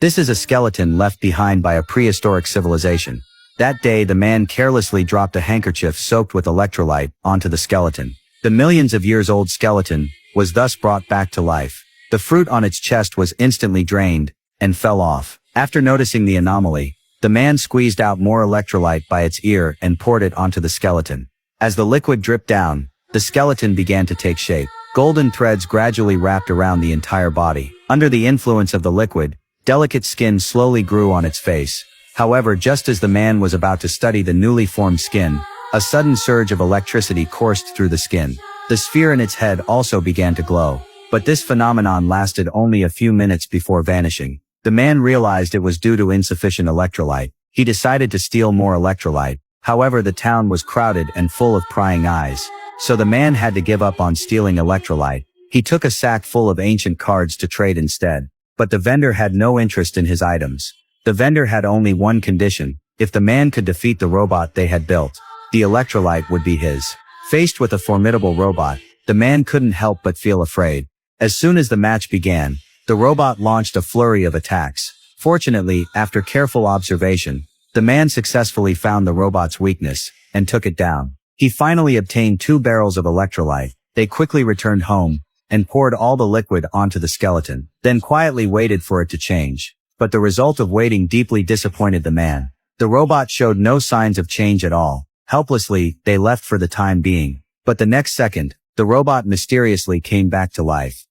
This is a skeleton left behind by a prehistoric civilization. That day the man carelessly dropped a handkerchief soaked with electrolyte onto the skeleton. The millions of years old skeleton was thus brought back to life. The fruit on its chest was instantly drained and fell off. After noticing the anomaly, the man squeezed out more electrolyte by its ear and poured it onto the skeleton. As the liquid dripped down, the skeleton began to take shape. Golden threads gradually wrapped around the entire body. Under the influence of the liquid, delicate skin slowly grew on its face. However, just as the man was about to study the newly formed skin, a sudden surge of electricity coursed through the skin. The sphere in its head also began to glow. But this phenomenon lasted only a few minutes before vanishing. The man realized it was due to insufficient electrolyte. He decided to steal more electrolyte. However, the town was crowded and full of prying eyes. So the man had to give up on stealing electrolyte. He took a sack full of ancient cards to trade instead. But the vendor had no interest in his items. The vendor had only one condition: if the man could defeat the robot they had built, the electrolyte would be his. Faced with a formidable robot, the man couldn't help but feel afraid. As soon as the match began, the robot launched a flurry of attacks. Fortunately, after careful observation, the man successfully found the robot's weakness and took it down. He finally obtained 2 barrels of electrolyte. They quickly returned home and poured all the liquid onto the skeleton, then quietly waited for it to change. But the result of waiting deeply disappointed the man. The robot showed no signs of change at all. Helplessly, they left for the time being. But the next second, the robot mysteriously came back to life.